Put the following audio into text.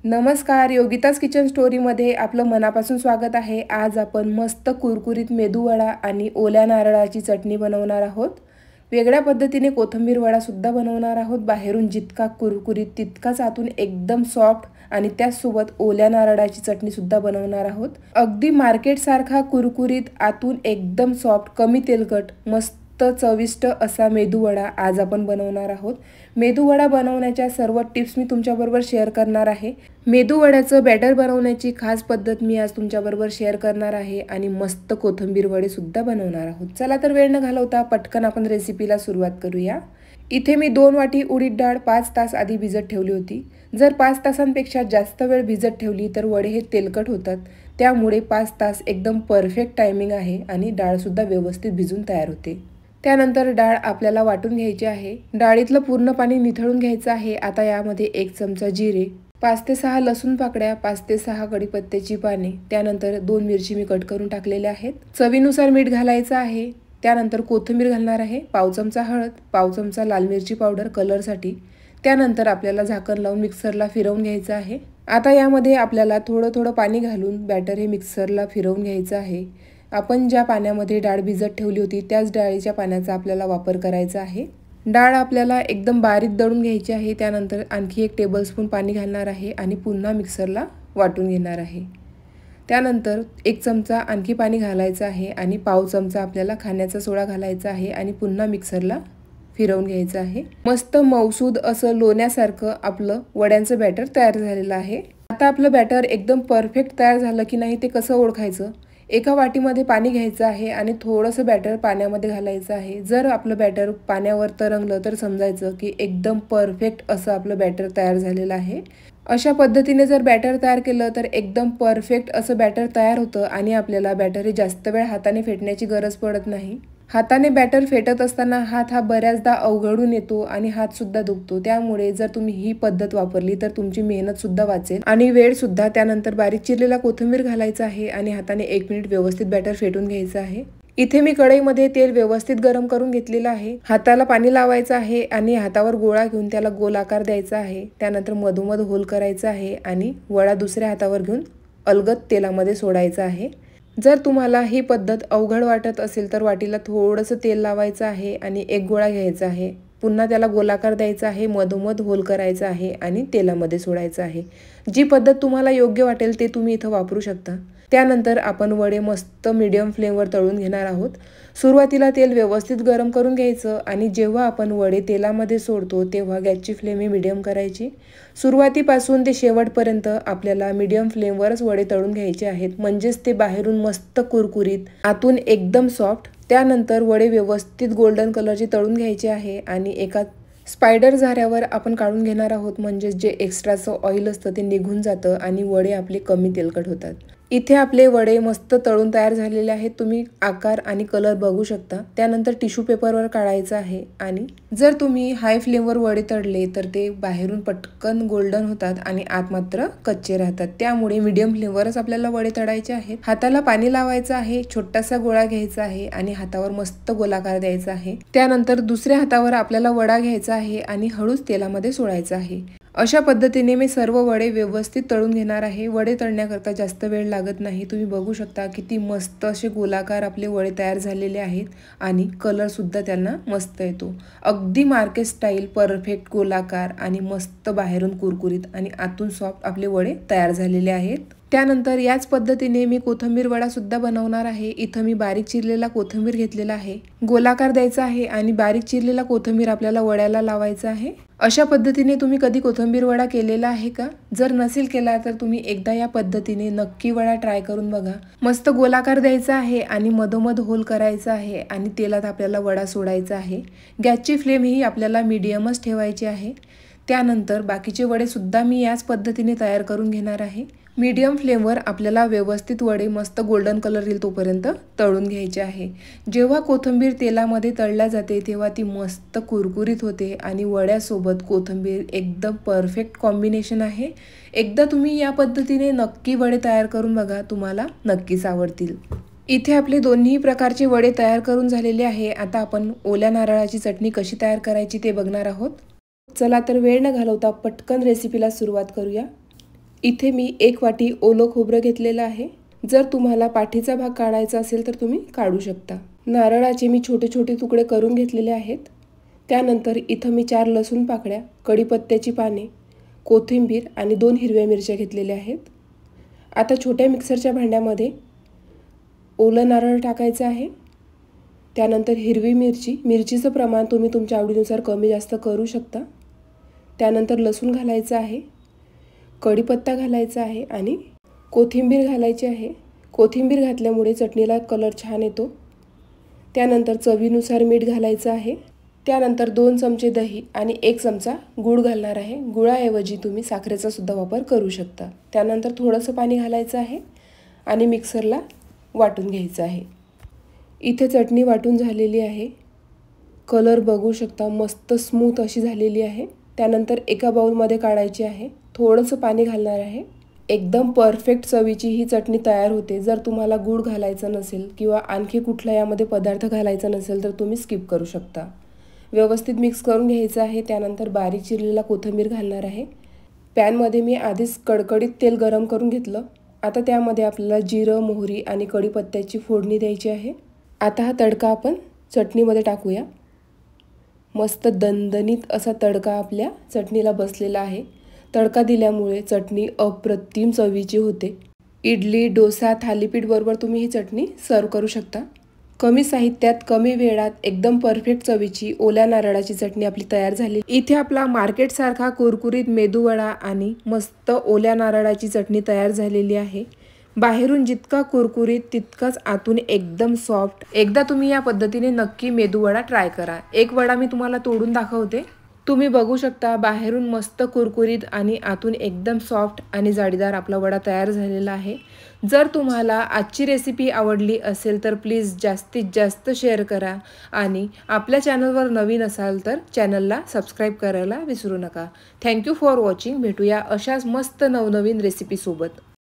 नमस्कार, योगिताज किचन स्टोरीमध्ये आपलं मनापासून स्वागत आहे। आज आपण मस्त कुरकुरीत मेदूवडा आणि ओल्या नारळाची चटणी बनवणार आहोत। वेगळ्या पद्धतीने कोथिंबीर वडा सुद्धा बनवणार आहोत। बाहेरून जितका कुरकुरीत तितकाच आतून एकदम सॉफ्ट आणि त्यासोबत ओल्या नारळाची चटणी सुद्धा बनवणार आहोत। अगदी मार्केट सारखा कुरकुरीत आतून एकदम सॉफ्ट, कमी तेलकट, मस्त चविष्ट असा मेदूवडा आज आपण बनवणार आहोत। मेदूवडा बनवण्याच्या सर्व टिप्स मी तुमच्याबरोबर शेअर करणार आहे। मेदूवड्याचं बॅटर बनवण्याची खास पद्धत मी आज तुमच्याबरोबर शेअर करणार आहे आणि मस्त कोथिंबीर वडे सुद्धा बनवणार आहोत। चला तर वेळ न घालवता पटकन आपण रेसिपीला सुरुवात करूया। इथे मी 2 वाटी उडीद डाळ 5 तास आधी भिजत ठेवली होती। जर 5 तासांपेक्षा जास्त वेळ भिजत ठेवली तर वडे हे तेलकट होतात, त्यामुळे 5 तास एकदम परफेक्ट टायमिंग आहे आणि डाळ सुद्धा व्यवस्थित भिजून तयार होते। त्यानंतर डाळ आपल्याला वाटून घ्यायची आहे। डाळीतलं पूर्ण पाणी निथळून घ्यायचं आहे। आता यामध्ये 1 चमचा जिरे, 5 ते 6 लसूण पाकळ्या, 5 ते 6 कढीपत्त्याची पाने, त्यानंतर 2 मिरची मी कट करून टाकलेल्या आहेत। चवीनुसार मीठ घालायचं आहे। त्यानंतर कोथिंबीर घालणार आहे, पाव चमचा हळद, पाव चमचा लाल मिरची पावडर कलरसाठी। त्यानंतर आपल्याला झाकण लावून मिक्सरला फिरवून घ्यायचं आहे। आता यामध्ये आपल्याला थोडं थोडं पाणी घालून बॅटर हे मिक्सरला फिरवून घ्यायचं आहे। आपण ज्या पाण्यामध्ये डाळ भिजत ठेवली होती त्याच डाळीच्या पाण्याचा आपल्याला वापर करायचा आहे। डाळ आपल्याला एकदम बारीक दळून घ्यायची आहे। त्यानंतर आणखी 1 टेबलस्पून पाणी घालणार आहे आणि पुन्हा मिक्सरला वाटून घेणार आहे। त्यानंतर 1 चमचा आणखी पाणी घालायचं आहे आणि पाव चमचा आपल्याला खाण्याचा सोडा घालायचा आहे आणि पुन्हा मिक्सरला फिरवून घ्यायचं आहे। मस्त मौसूद असं लोण्यासारखं आपलं वड्यांचं बॅटर तयार झालेलं आहे। आता आपलं बॅटर एकदम परफेक्ट तयार झालं की नाही ते कसं ओळखायचं? एका वाटीमध्ये पाणी घ्यायचं आहे आणि थोडंसं बॅटर पाण्यामध्ये घालायचं आहे। जर आपलं बॅटर पाण्यावर तरंगलं तर समजायचं की एकदम परफेक्ट असं आपलं बॅटर तयार झालेलं आहे। अशा पद्धतीने जर बॅटर तयार केलं तर एकदम परफेक्ट असं बॅटर तयार होतं आणि आपल्याला बॅटर हे जास्त वेळ हाताने फेटण्याची गरज पडत नाही। हाताने बॅटर फेटत असताना हात हा बऱ्याचदा अवघडून येतो आणि हात सुद्धा दुखतो, त्यामुळे जर तुम्ही ही पद्धत वापरली तर तुमची मेहनत सुद्धा वाचेल आणि वेळ सुद्धा। त्यानंतर बारीक चिरलेला कोथिंबीर घालायचा आहे आणि हाताने 1 मिनिट व्यवस्थित बॅटर फेटून घ्यायचं आहे। इथे मी कढईमध्ये तेल व्यवस्थित गरम करून घेतलेलं आहे। हाताला पाणी लावायचं आहे आणि हातावर गोळा घेऊन त्याला गोल आकार द्यायचा आहे। त्यानंतर मधोमध होल करायचा आहे आणि वडा दुसऱ्या हातावर घेऊन अलगद तेलामध्ये सोडायचा आहे। जर तुम्हाला ही पद्धत अवघड वाटत असेल तर वाटीला थोडंसं तेल लावायचं आहे आणि 1 गोळा घ्यायचा आहे, पुन्हा त्याला गोलाकार द्यायचा आहे, मधोमध होल करायचा आहे आणि तेलामध्ये सोडायचं आहे। जी पद्धत तुम्हाला योग्य वाटेल ते तुम्ही इथं वापरू शकता। त्यानंतर आपण वडे मस्त मीडियम फ्लेमवर तळून घेणार आहोत। सुरुवातीला तेल व्यवस्थित गरम करून घ्यायचं आणि जेव्हा आपण वडे तेलामध्ये सोडतो तेव्हा गॅसची फ्लेम ही मीडियम करायची। सुरुवातीपासून ते शेवटपर्यंत आपल्याला मीडियम फ्लेमवरच वडे तळून घ्यायचे आहेत, म्हणजेच ते बाहेरून मस्त कुरकुरीत, आतून एकदम सॉफ्ट। त्यानंतर वडे व्यवस्थित गोल्डन कलरचे तळून घ्यायचे आहे आणि एका स्पायडर झाऱ्यावर आपण काढून घेणार आहोत, म्हणजे जे एक्स्ट्राचं ऑइल असतं ते निघून जातं आणि वडे आपले कमी तेलकट होतात। इथे आपले वडे मस्त तळून तयार झालेले आहेत, तुम्ही आकार आणि कलर बघू शकता। त्यानंतर टिश्यू पेपरवर काढायचं आहे आणि जर तुम्ही हाय फ्लेमवर वडे तळले तर ते बाहेरून पटकन गोल्डन होतात आणि आत मात्र कच्चे राहतात, त्यामुळे मीडियम फ्लेमवरच आपल्याला वडे तळायचे आहेत। हाताला पाणी लावायचं आहे, छोटासा गोळा घ्यायचा आहे आणि हातावर मस्त गोलाकार द्यायचा आहे। त्यानंतर दुसऱ्या हातावर आपल्याला वडा घ्यायचा आहे आणि हळूच तेलामध्ये सोडायचा आहे। अशा पद्धतीने मी सर्व वडे व्यवस्थित तळून घेणार आहे। वडे तळण्याकरता जास्त वेळ लागत नाही। तुम्ही बघू शकता किती मस्त असे गोलाकार आपले वडे तयार झालेले आहेत आणि कलर सुद्धा त्यांना मस्त येतो। अगदी मार्केट स्टाईल परफेक्ट गोलाकार आणि मस्त बाहेरून कुरकुरीत आणि आतून सॉफ्ट आपले वडे तयार झालेले आहेत। त्यानंतर याच पद्धतीने मी कोथिंबीर वडा सुद्धा बनवणार आहे। इथं मी बारीक चिरलेला कोथिंबीर घेतलेला आहे, गोलाकार द्यायचा आहे आणि बारीक चिरलेला कोथिंबीर आपल्याला वड्याला लावायचा आहे। अशा पद्धतीने तुम्ही कधी कोथिंबीर वडा केलेला आहे का? जर नसेल केला तर तुम्ही एकदा या पद्धतीने नक्की वडा ट्राय करून बघा। मस्त गोलाकार द्यायचा आहे आणि मधोमध होल करायचा आहे आणि तेलात आपल्याला वडा सोडायचा आहे। गॅसची फ्लेम ही आपल्याला मीडियमच ठेवायची आहे। त्यानंतर बाकीचे वडे सुद्धा मी याच पद्धतीने तयार करून घेणार आहे। मीडियम फ्लेमवर आपल्याला व्यवस्थित वडे मस्त गोल्डन कलर येईल तोपर्यंत तळून घ्यायचे आहे। जेव्हा कोथिंबीर तेलामध्ये तळल्या जाते तेव्हा ती मस्त कुरकुरीत होते आणि वड्यासोबत कोथिंबीर एकदम परफेक्ट कॉम्बिनेशन आहे। एकदा तुम्ही या पद्धतीने नक्की वडे तयार करून बघा, तुम्हाला नक्कीच आवडतील। इथे आपले दोन्ही प्रकारचे वडे तयार करून झालेले आहे। आता आपण ओल्या नारळाची चटणी कशी तयार करायची ते बघणार आहोत। चला तर वेळ न घालवता पटकन रेसिपीला सुरुवात करूया। इथे मी 1 वाटी ओलं खोबरं घेतलेलं आहे. जर तुम्हाला पाठीचा भाग काढायचा असेल तर तुम्ही काढू शकता. नारळाचे मी छोटे छोटे तुकडे करून घेतलेले आहेत. त्यानंतर इथं मी 4 लसूण पाकळ्या, कढीपत्त्याची पाने, कोथिंबीर आणि 2 हिरव्या मिरच्या घेतलेल्या आहेत. आता छोट्या मिक्सरच्या भांड्यामध्ये ओलं नारळ टाकायचं आहे. त्यानंतर हिरवी मिरची, मिरचीचं प्रमाण तुम्ही तुमच्या आवडीनुसार कमी जास्त करू शकता. त्यानंतर लसूण घालायचं आहे, कढीपत्ता घालायचा आहे आणि कोथिंबीर घालायची आहे. कोथिंबीर घातल्यामुळे चटणीला कलर छान येतो. त्यानंतर चवीनुसार मीठ घालायचं आहे. त्यानंतर 2 चमचे दही आणि 1 चमचा गूळ घालणार आहे. गुळाऐवजी तुम्ही साखरेचा सुद्धा वापर करू शकता. त्यानंतर थोडंसं पाणी घालायचं आहे आणि मिक्सरला वाटून घ्यायचं आहे. इथे चटणी वाटून झालेली आहे. कलर बघू शकता, मस्त स्मूथ अशी झालेली आहे. त्यानंतर एका बाउलमध्ये काढायची आहे. थोडंसं पाणी घालणार आहे. एकदम परफेक्ट चवीची ही चटणी तयार होते. जर तुम्हाला गूळ घालायचं नसेल किंवा आणखी कुठला यामध्ये पदार्थ घालायचा नसेल तर तुम्ही स्किप करू शकता. व्यवस्थित मिक्स करून घ्यायचं आहे. त्यानंतर बारीक चिरलेला कोथिंबीर घालणार आहे. पॅनमध्ये मी आधीच कडकडीत तेल गरम करून घेतलं. आता त्यामध्ये आपल्याला जिरं, मोहरी आणि कढीपत्त्याची फोडणी द्यायची आहे. आता हा तडका आपण चटणीमध्ये टाकूया. मस्त दणदणीत असा तडका आपल्या चटणीला बसलेला आहे. तडका दिल्यामुळे चटणी अप्रतिम चवीची होते. इडली, डोसा, थालीपीठ बरोबर तुम्ही ही चटणी सर्व करू शकता. कमी साहित्यात कमी वेळात एकदम परफेक्ट चवीची ओल्या नारळाची चटणी आपली तयार झाली. इथे आपला मार्केटसारखा कुरकुरीत मेदूवडा आणि मस्त ओल्या नारळाची चटणी तयार झालेली आहे. बाहेरून जितका कुरकुरीत तितकाच आतून एकदम सॉफ्ट. एकदा तुम्ही या पद्धतीने नक्की मेदूवडा ट्राय करा. एक वडा मी तुम्हाला तोडून दाखवते. तुम्ही बघू शकता, बाहेरून मस्त कुरकुरीत आणि आतून एकदम सॉफ्ट आणि जाळीदार आपला वडा तयार झालेला आहे. जर तुम्हाला आजची रेसिपी आवडली असेल तर प्लीज जास्तीत जास्त शेअर करा आणि आपल्या चॅनलवर नवीन असाल तर चॅनलला सबस्क्राईब करायला विसरू नका. Thank you for watching. भेटूया अशाच मस्त नवनवीन रेसिपीसोबत.